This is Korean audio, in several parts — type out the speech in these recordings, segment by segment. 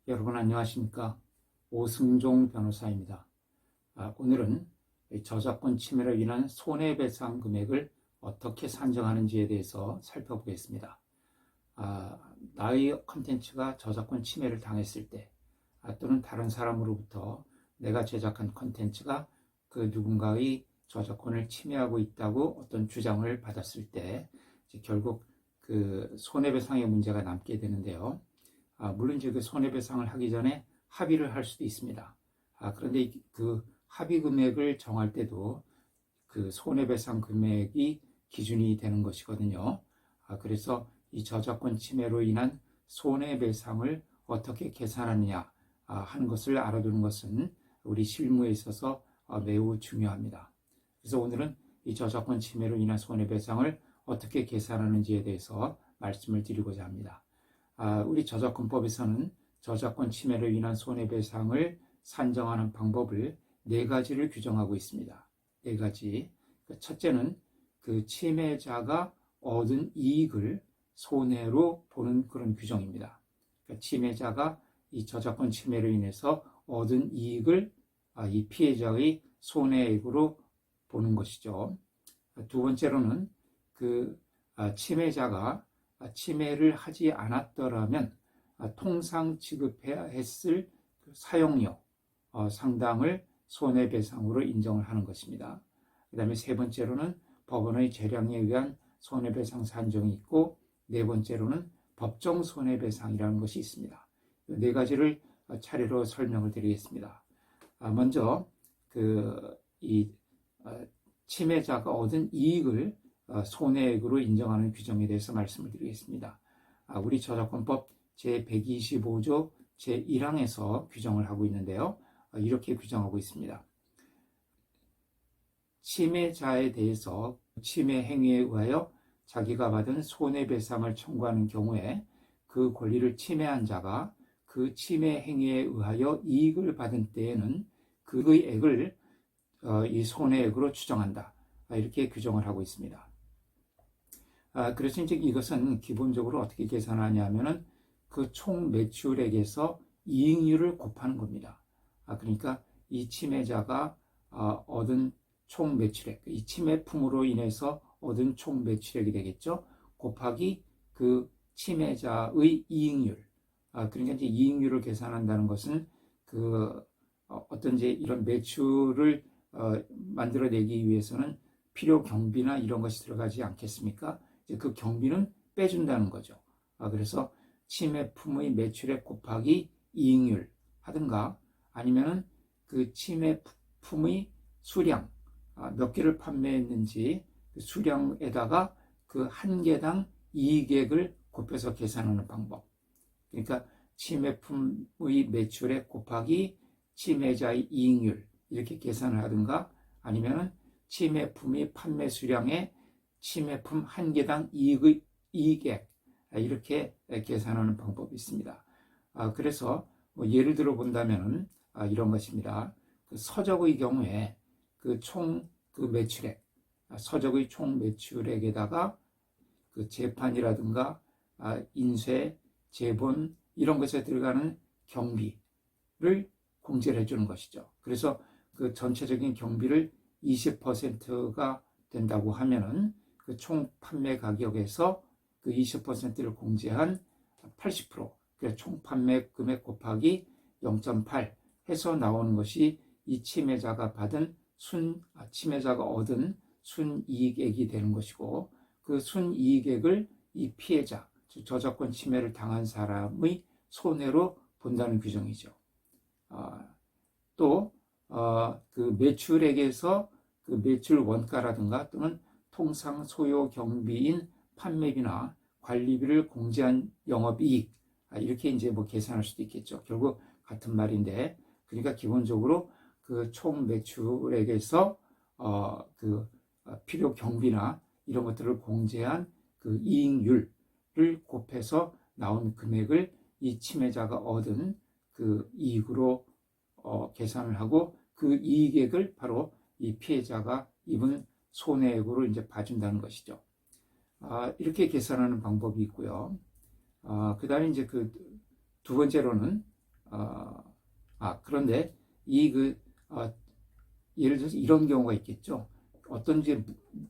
여러분 안녕하십니까? 오승종 변호사입니다. 오늘은 저작권 침해로 인한 손해배상 금액을 어떻게 산정하는지에 대해서 살펴보겠습니다. 나의 컨텐츠가 저작권 침해를 당했을 때 또는 다른 사람으로부터 내가 제작한 컨텐츠가 그 누군가의 저작권을 침해하고 있다고 어떤 주장을 받았을 때 결국 그 손해배상의 문제가 남게 되는데요. 물론 이제 그 손해배상을 하기 전에 합의를 할 수도 있습니다. 그런데 그 합의 금액을 정할 때도 그 손해배상 금액이 기준이 되는 것이거든요. 그래서 이 저작권 침해로 인한 손해배상을 어떻게 계산하느냐 하는 것을 알아두는 것은 우리 실무에 있어서 매우 중요합니다. 그래서 오늘은 이 저작권 침해로 인한 손해배상을 어떻게 계산하는지에 대해서 말씀을 드리고자 합니다. 우리 저작권법에서는 저작권 침해로 인한 손해배상을 산정하는 방법을 4가지를 규정하고 있습니다. 4가지. 첫째는 그 침해자가 얻은 이익을 손해로 보는 그런 규정입니다. 그러니까 침해자가 이 저작권 침해로 인해서 얻은 이익을 이 피해자의 손해액으로 보는 것이죠. 두 번째로는 그 침해자가 침해를 하지 않았더라면 통상 지급해야 했을 사용료 상당을 손해배상으로 인정을 하는 것입니다. 그 다음에 세 번째로는 법원의 재량에 의한 손해배상 산정이 있고, 네 번째로는 법정 손해배상이라는 것이 있습니다. 이 4가지를 차례로 설명을 드리겠습니다. 먼저 이 침해자가 얻은 이익을 손해액으로 인정하는 규정에 대해서 말씀을 드리겠습니다. 우리 저작권법 제125조 제1항에서 규정을 하고 있는데요. 이렇게 규정하고 있습니다. 침해자에 대해서 침해 행위에 의하여 자기가 받은 손해배상을 청구하는 경우에 그 권리를 침해한 자가 그 침해 행위에 의하여 이익을 받은 때에는 그의 액을 이 손해액으로 추정한다. 이렇게 규정을 하고 있습니다. 그래서 이제 이것은 기본적으로 어떻게 계산하냐면은 그 총 매출액에서 이익률을 곱하는 겁니다. 그러니까 이 침해자가 얻은 총 매출액, 이 침해품으로 인해서 얻은 총 매출액이 되겠죠. 곱하기 그 침해자의 이익률. 그러니까 이제 이익률을 계산한다는 것은 그 어떤 이제 이런 매출을 만들어내기 위해서는 필요 경비나 이런 것이 들어가지 않겠습니까? 이제 그 경비는 빼준다는 거죠. 그래서 침해품의 매출액 곱하기 이익률 하든가, 아니면은 그 침해품의 수량, 몇 개를 판매했는지 그 수량에다가 그 한 개당 이익액을 곱해서 계산하는 방법. 그러니까 침해품의 매출액 곱하기 침해자의 이익률, 이렇게 계산을 하든가, 아니면은 침해품의 판매 수량에 침해품 한 개당 이익액, 이렇게 계산하는 방법이 있습니다. 그래서 뭐 예를 들어 본다면 이런 것입니다. 그 서적의 경우에 그 총 그 매출액, 서적의 총 매출액에다가 그 재판이라든가 인쇄, 제본 이런 것에 들어가는 경비를 공제를 해주는 것이죠. 그래서 그 전체적인 경비를 20%가 된다고 하면은 그 총 판매 가격에서 그 20%를 공제한 80%, 그러니까 총 판매 금액 곱하기 0.8 해서 나오는 것이 이 침해자가 얻은 순이익액이 되는 것이고, 그 순이익액을 이 피해자, 즉 저작권 침해를 당한 사람의 손해로 본다는 규정이죠. 또 그 매출액에서 그 매출 원가라든가 또는 통상 소요 경비인 판매비나 관리비를 공제한 영업이익, 이렇게 이제 뭐 계산할 수도 있겠죠. 결국 같은 말인데, 그러니까 기본적으로 그 총 매출액에서 그 필요 경비나 이런 것들을 공제한 그 이익률을 곱해서 나온 금액을 이 침해자가 얻은 그 이익으로 계산을 하고, 그 이익액을 바로 이 피해자가 입은 손해액으로 이제 봐준다는 것이죠. 이렇게 계산하는 방법이 있고요. 그 다음에 이제 그 두 번째로는 그런데 예를 들어서 이런 경우가 있겠죠. 어떤 이제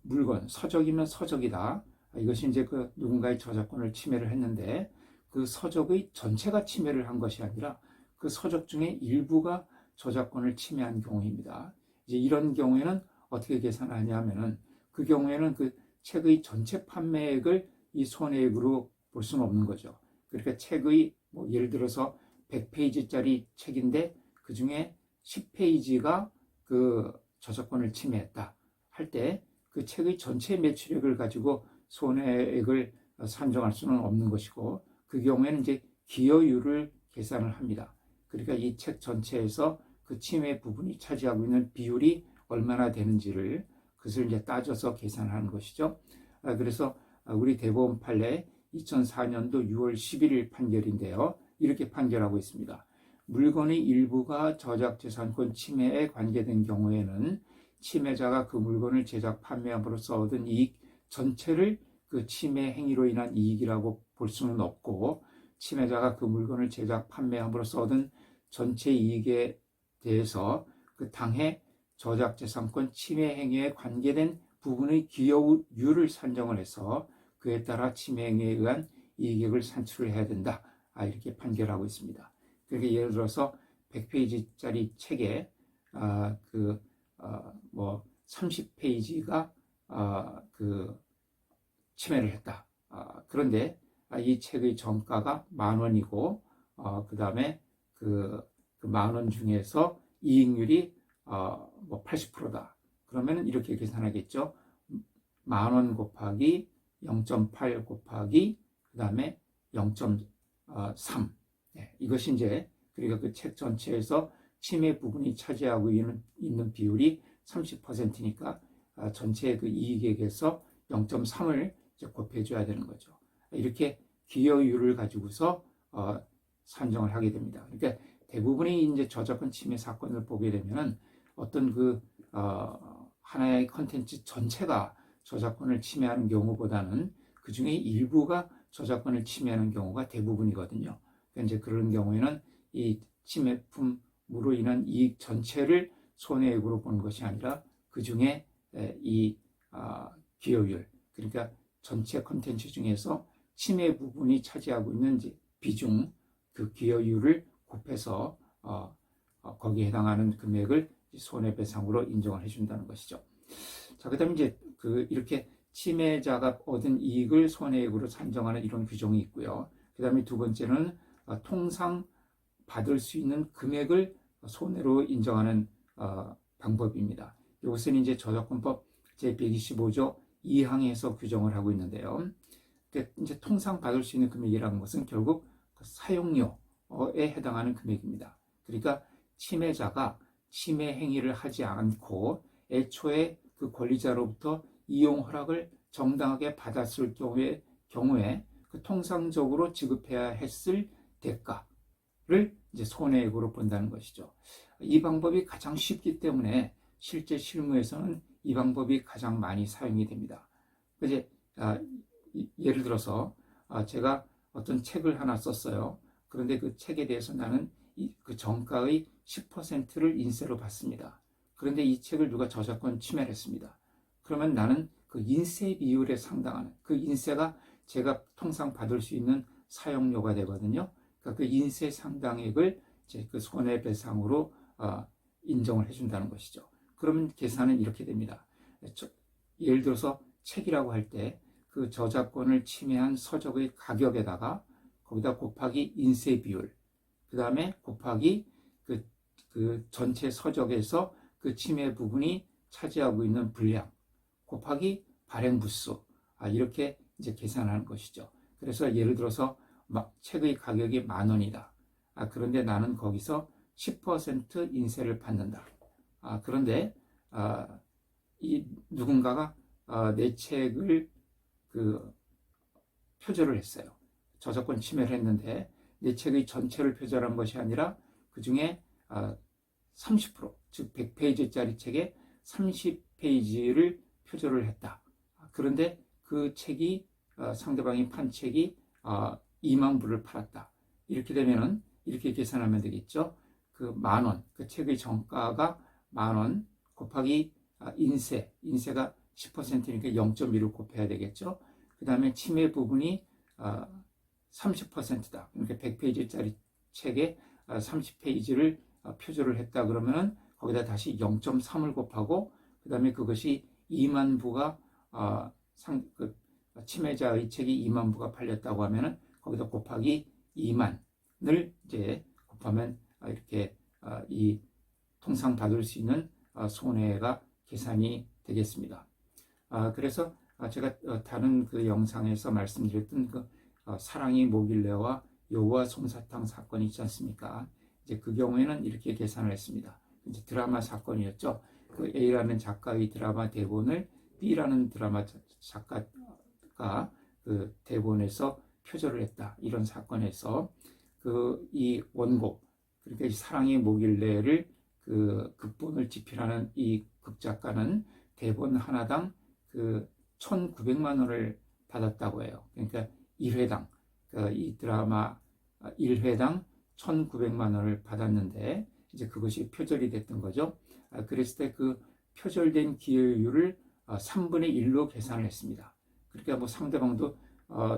물건, 서적이면 서적이다. 이것이 이제 그 누군가의 저작권을 침해를 했는데 그 서적의 전체가 침해를 한 것이 아니라 그 서적 중에 일부가 저작권을 침해한 경우입니다. 이제 이런 경우에는 어떻게 계산하냐면은 그 경우에는 그 책의 전체 판매액을 이 손해액으로 볼 수는 없는 거죠. 그러니까 책의 뭐 예를 들어서 100페이지짜리 책인데 그 중에 10페이지가 그 저작권을 침해했다 할 때 그 책의 전체 매출액을 가지고 손해액을 산정할 수는 없는 것이고 그 경우에는 이제 기여율을 계산을 합니다. 그러니까 이 책 전체에서 그 침해 부분이 차지하고 있는 비율이 얼마나 되는지를 그것을 이제 따져서 계산하는 것이죠. 그래서 우리 대법원 판례 2004년도 6월 11일 판결인데요. 이렇게 판결하고 있습니다. 물건의 일부가 저작재산권 침해에 관계된 경우에는 침해자가 그 물건을 제작 판매함으로써 얻은 이익 전체를 그 침해 행위로 인한 이익이라고 볼 수는 없고 침해자가 그 물건을 제작 판매함으로써 얻은 전체 이익에 대해서 그 당해 저작재산권 침해 행위에 관계된 부분의 기여율을 산정을 해서 그에 따라 침해 행위에 의한 이익을 산출을 해야 된다. 이렇게 판결하고 있습니다. 그러니까 예를 들어서 100페이지짜리 책에 30페이지가 그 침해를 했다. 그런데 이 책의 정가가 10,000원이고 그 다음에 그 10,000원 중에서 이익률이 80%다. 그러면 이렇게 계산하겠죠. 10,000원 곱하기 0.8 곱하기 그 다음에 0.3. 이것이 이제 그러니까 그 책 전체에서 침해 부분이 차지하고 있는 비율이 30%니까 전체 그 이익액에서 0.3을 곱해줘야 되는 거죠. 이렇게 기여율을 가지고서 산정을 하게 됩니다. 그러니까 대부분의 이제 저작권 침해 사건을 보게 되면은 어떤 하나의 컨텐츠 전체가 저작권을 침해하는 경우보다는 그 중에 일부가 저작권을 침해하는 경우가 대부분이거든요. 그러니까 이제 그런 경우에는 이 침해품으로 인한 이익 전체를 손해액으로 보는 것이 아니라 그 중에 이 기여율, 그러니까 전체 컨텐츠 중에서 침해 부분이 차지하고 있는 비중, 그 기여율을 곱해서 거기에 해당하는 금액을 손해배상으로 인정을 해준다는 것이죠. 자, 그다음에 이제 이렇게 침해자가 얻은 이익을 손해액으로 산정하는 이런 규정이 있고요. 그다음에 두 번째는 통상 받을 수 있는 금액을 손해로 인정하는 방법입니다. 이것은 이제 저작권법 제125조 2항에서 규정을 하고 있는데요. 이제 통상 받을 수 있는 금액이라는 것은 결국 사용료에 해당하는 금액입니다. 그러니까 침해자가 침해 행위를 하지 않고 애초에 그 권리자로부터 이용 허락을 정당하게 받았을 경우에 그 통상적으로 지급해야 했을 대가를 이제 손해액으로 본다는 것이죠. 이 방법이 가장 쉽기 때문에 실제 실무에서는 이 방법이 가장 많이 사용이 됩니다. 이제 예를 들어서 제가 어떤 책을 하나 썼어요. 그런데 그 책에 대해서 나는 그 정가의 10%를 인세로 받습니다. 그런데 이 책을 누가 저작권 침해를 했습니다. 그러면 나는 그 인세 비율에 상당하는 그 인세가 제가 통상 받을 수 있는 사용료가 되거든요. 그러니까 그 인세 상당액을 이제 그 손해배상으로 인정을 해준다는 것이죠. 그러면 계산은 이렇게 됩니다. 예를 들어서 책이라고 할 때 그 저작권을 침해한 서적의 가격에다가 거기다 곱하기 인세 비율, 그 다음에 곱하기 그 전체 서적에서 그 침해 부분이 차지하고 있는 분량, 곱하기 발행 부수, 이렇게 이제 계산하는 것이죠. 그래서 예를 들어서 책의 가격이 10,000원이다. 그런데 나는 거기서 10% 인세를 받는다. 그런데 이 누군가가 내 책을 표절을 했어요. 저작권 침해를 했는데 내 책의 전체를 표절한 것이 아니라 그 중에 30%, 즉 100페이지짜리 책에 30페이지를 표절을 했다. 그런데 그 책이 상대방이 판 책이 20,000부를 팔았다. 이렇게 되면은 이렇게 계산하면 되겠죠. 그 10,000원, 그 책의 정가가 10,000원 곱하기 인세가 10%니까 0.1을 곱해야 되겠죠. 그 다음에 침해 부분이 30%다. 그러니까 100페이지짜리 책에 30페이지를 표절을 했다 그러면 거기다 다시 0.3을 곱하고 그 다음에 그것이 2만 부가 침해자의 책이 2만 부가 팔렸다고 하면은 거기다 곱하기 2만을 이제 곱하면 이렇게 이 통상 받을 수 있는 손해가 계산이 되겠습니다. 그래서 제가 다른 그 영상에서 말씀드렸던 그 사랑이 모길래와 여호와 솜사탕 사건이 있지 않습니까? 이제 그 경우에는 이렇게 계산을 했습니다. 이제 드라마 사건이었죠. 그 A라는 작가의 드라마 대본을 B라는 드라마 작가가 그 대본에서 표절을 했다. 이런 사건에서 이 원고, 그러니까 이 사랑이 뭐길래를 그 극본을 집필하는 이 극작가는 대본 하나당 1,900만 원을 받았다고 해요. 그러니까 1회당, 이 드라마 1회당 1,900만 원을 받았는데, 이제 그것이 표절이 됐던 거죠. 그랬을 때 그 표절된 기여율을 3분의 1로 계산을 했습니다. 그러니까 뭐 상대방도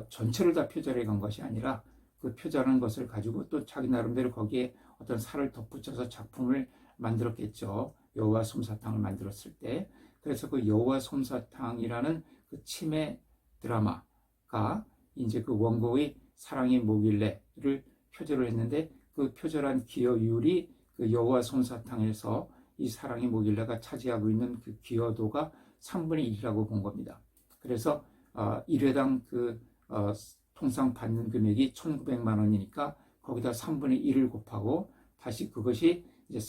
전체를 다 표절해 간 것이 아니라 그 표절한 것을 가지고 또 자기 나름대로 거기에 어떤 살을 덧붙여서 작품을 만들었겠죠. 여호와 솜사탕을 만들었을 때. 그래서 그 여호와 솜사탕이라는 그 치매 드라마가 이제 그 원고의 사랑이 뭐길래를 표절을 했는데, 그 표절한 기여율이 그 여호와 솜사탕에서 이 사랑이 뭐길래가 차지하고 있는 그 기여도가 3분의 1이라고 본 겁니다. 그래서 1회당 통상 받는 금액이 1,900만 원이니까 거기다 3분의 1을 곱하고 다시 그것이 이제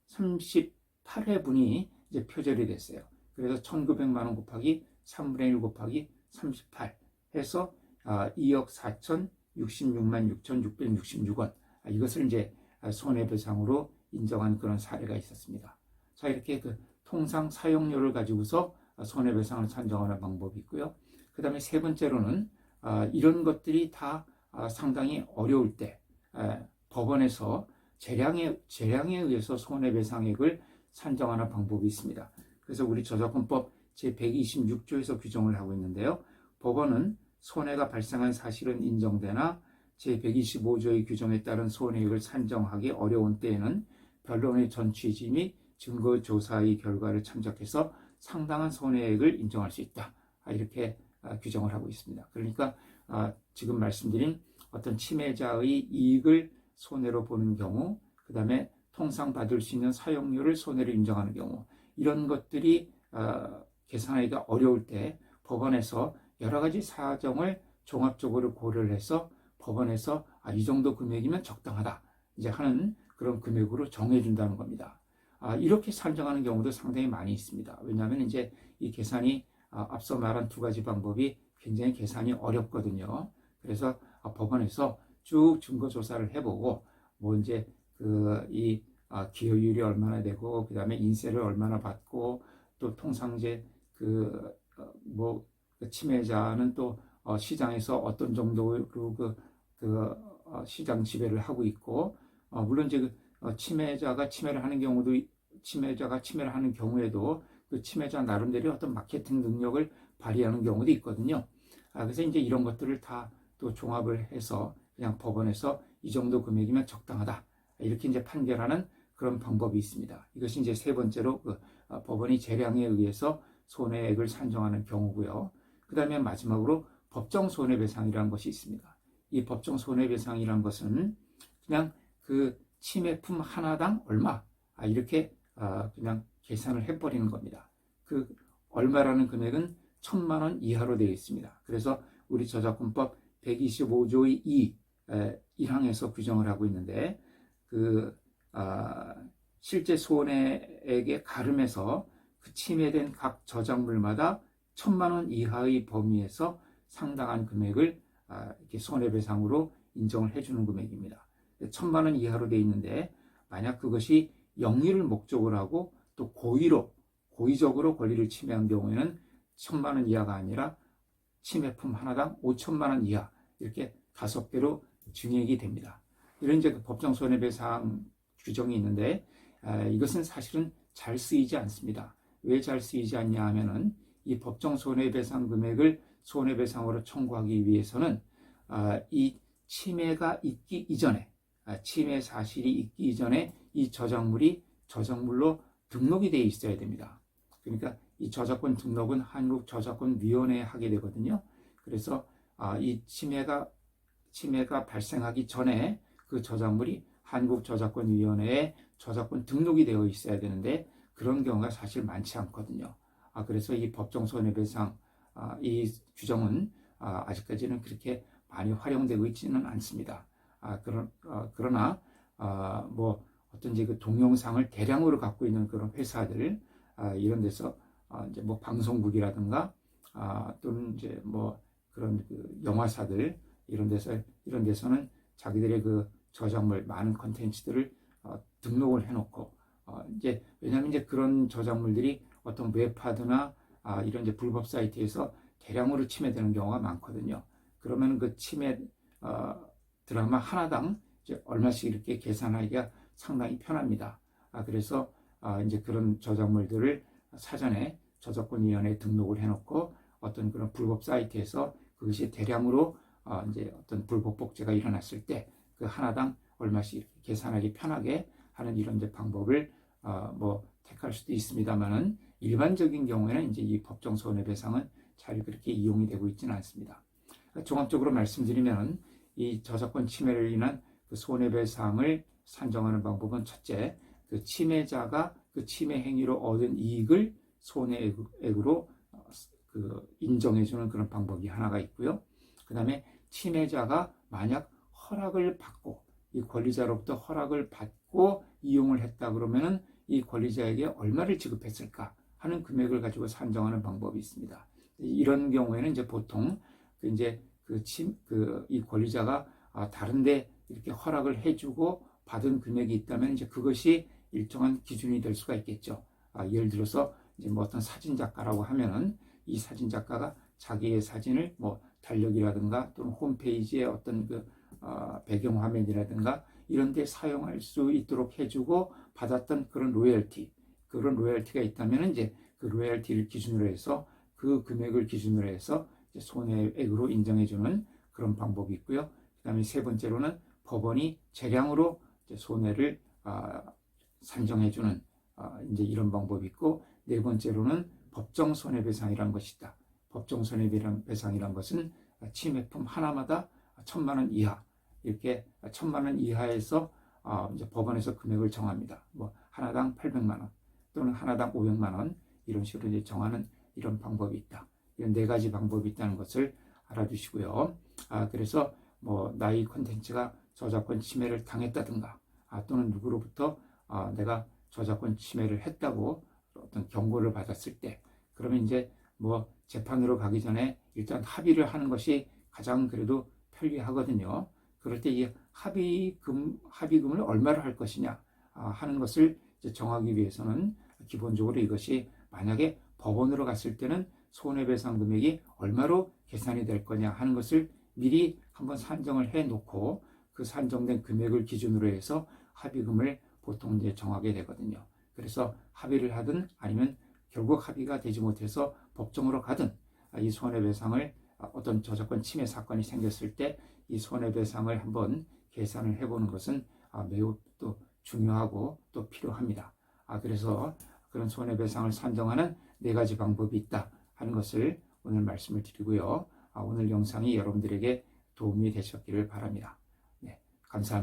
38회분이 이제 표절이 됐어요. 그래서 1,900만 원 곱하기 3분의 1 곱하기 38 해서 2억 4,066만 6,666원, 이것을 이제 손해배상으로 인정한 그런 사례가 있었습니다. 자, 이렇게 그 통상 사용료를 가지고서 손해배상을 산정하는 방법이 있고요. 그 다음에 세 번째로는 이런 것들이 다 상당히 어려울 때 법원에서 재량에 의해서 손해배상액을 산정하는 방법이 있습니다. 그래서 우리 저작권법 제126조에서 규정을 하고 있는데요. 법원은 손해가 발생한 사실은 인정되나 제125조의 규정에 따른 손해액을 산정하기 어려운 때에는 변론의 전 취지 및 증거 조사의 결과를 참작해서 상당한 손해액을 인정할 수 있다. 이렇게 규정을 하고 있습니다. 그러니까 지금 말씀드린 어떤 침해자의 이익을 손해로 보는 경우, 그 다음에 통상 받을 수 있는 사용료를 손해로 인정하는 경우, 이런 것들이 계산하기가 어려울 때 법원에서 여러 가지 사정을 종합적으로 고려를 해서 법원에서 이 정도 금액이면 적당하다 이제 하는 그런 금액으로 정해준다는 겁니다. 이렇게 산정하는 경우도 상당히 많이 있습니다. 왜냐하면 이제 이 계산이 앞서 말한 두 가지 방법이 굉장히 계산이 어렵거든요. 그래서 법원에서 쭉 증거 조사를 해보고 뭐 이제 이 기여율이 얼마나 되고 그 다음에 인세를 얼마나 받고 또 통상제 침해자는 또 시장에서 어떤 정도로 시장 지배를 하고 있고 물론 이제 침해자가 침해를 하는 경우에도 그 침해자 나름대로 어떤 마케팅 능력을 발휘하는 경우도 있거든요. 그래서 이제 이런 것들을 다 또 종합을 해서 그냥 법원에서 이 정도 금액이면 적당하다 이렇게 이제 판결하는 그런 방법이 있습니다. 이것이 이제 세 번째로 법원이 재량에 의해서 손해액을 산정하는 경우고요. 그 다음에 마지막으로 법정 손해배상이라는 것이 있습니다. 이 법정 손해배상이라는 것은 그냥 그 침해품 하나당 얼마 이렇게 그냥 계산을 해버리는 겁니다. 그 얼마라는 금액은 1,000만 원 이하로 되어 있습니다. 그래서 우리 저작권법 125조의 1항에서 규정을 하고 있는데 실제 손해액에 가름해서 그 침해된 각 저작물마다 1,000만 원 이하의 범위에서 상당한 금액을 이렇게 손해배상으로 인정을 해주는 금액입니다. 1,000만 원 이하로 되어 있는데 만약 그것이 영리를 목적으로 하고 또 고의적으로 권리를 침해한 경우에는 1,000만 원 이하가 아니라 침해품 하나당 5,000만 원 이하 이렇게 5배로 증액이 됩니다. 이런 이제 그 법정 손해배상 규정이 있는데 이것은 사실은 잘 쓰이지 않습니다. 왜 잘 쓰이지 않냐 하면은 이 법정 손해배상 금액을 손해배상으로 청구하기 위해서는 이 침해가 있기 이전에 침해 사실이 있기 이전에 이 저작물이 저작물로 등록이 되어 있어야 됩니다. 그러니까 이 저작권 등록은 한국저작권위원회에 하게 되거든요. 그래서 이 침해가 발생하기 전에 그 저작물이 한국저작권위원회에 저작권 등록이 되어 있어야 되는데 그런 경우가 사실 많지 않거든요. 그래서 이 법정손해배상 이 규정은 아직까지는 그렇게 많이 활용되고 있지는 않습니다. 그러나 뭐 어떤지 그 동영상을 대량으로 갖고 있는 그런 회사들 이런 데서 이제 뭐 방송국이라든가 또는 이제 뭐 그런 그 영화사들 이런 데서는 자기들의 그 저작물 많은 컨텐츠들을 등록을 해놓고 이제 왜냐하면 이제 그런 저작물들이 어떤 웹하드나 이런 이제 불법 사이트에서 대량으로 침해되는 경우가 많거든요. 그러면 그 침해 드라마 하나당 이제 얼마씩 이렇게 계산하기가 상당히 편합니다. 그래서 이제 그런 저작물들을 사전에 저작권위원회에 등록을 해놓고 어떤 그런 불법 사이트에서 그것이 대량으로 이제 어떤 불법 복제가 일어났을 때 그 하나당 얼마씩 계산하기 편하게 하는 이런 이제 방법을 뭐 택할 수도 있습니다만은 일반적인 경우에는 이제 이 법정 손해배상은 잘 그렇게 이용이 되고 있지는 않습니다. 종합적으로 말씀드리면 이 저작권 침해를 인한 그 손해배상을 산정하는 방법은 첫째, 그 침해자가 그 침해 행위로 얻은 이익을 손해액으로 그 인정해주는 그런 방법이 하나가 있고요. 그 다음에 침해자가 만약 허락을 받고 이 권리자로부터 허락을 받고 이용을 했다 그러면은 이 권리자에게 얼마를 지급했을까 하는 금액을 가지고 산정하는 방법이 있습니다. 이런 경우에는 이제 보통 이제 이 권리자가 다른데 이렇게 허락을 해주고 받은 금액이 있다면 이제 그것이 일정한 기준이 될 수가 있겠죠. 예를 들어서 이제 뭐 어떤 사진 작가라고 하면은 이 사진 작가가 자기의 사진을 뭐 달력이라든가 또는 홈페이지에 어떤 그 배경 화면이라든가 이런 데 사용할 수 있도록 해주고 받았던 그런 로열티가 있다면 이제 그 로열티를 기준으로 해서 그 금액을 기준으로 해서 이제 손해액으로 인정해주는 그런 방법이 있고요. 그 다음에 세 번째로는 법원이 재량으로 이제 손해를 산정해주는 이제 이런 방법이 있고, 네 번째로는 법정 손해배상이라는 것이 있다. 법정 손해배상이라는 것은 침해품 하나마다 1,000만 원 이하, 이렇게 1,000만 원 이하에서 이제 법원에서 금액을 정합니다. 뭐 하나당 800만 원 또는 하나당 500만 원 이런 식으로 이제 정하는 이런 방법이 있다. 이런 네 가지 방법이 있다는 것을 알아두시고요. 그래서 뭐 나의 콘텐츠가 저작권 침해를 당했다든가 또는 누구로부터 내가 저작권 침해를 했다고 어떤 경고를 받았을 때, 그러면 이제 뭐 재판으로 가기 전에 일단 합의를 하는 것이 가장 그래도 편리하거든요. 그럴 때 이 합의금을 얼마로 할 것이냐 하는 것을 이제 정하기 위해서는 기본적으로 이것이 만약에 법원으로 갔을 때는 손해배상 금액이 얼마로 계산이 될 거냐 하는 것을 미리 한번 산정을 해 놓고 그 산정된 금액을 기준으로 해서 합의금을 보통 이제 정하게 되거든요. 그래서 합의를 하든 아니면 결국 합의가 되지 못해서 법정으로 가든 이 손해배상을 어떤 저작권 침해 사건이 생겼을 때 이 손해배상을 한번 계산을 해보는 것은 매우 또 중요하고 또 필요합니다. 그래서 그런 손해배상을 산정하는 네 가지 방법이 있다 하는 것을 오늘 말씀을 드리고요. 오늘 영상이 여러분들에게 도움이 되셨기를 바랍니다. 네, 감사합니다.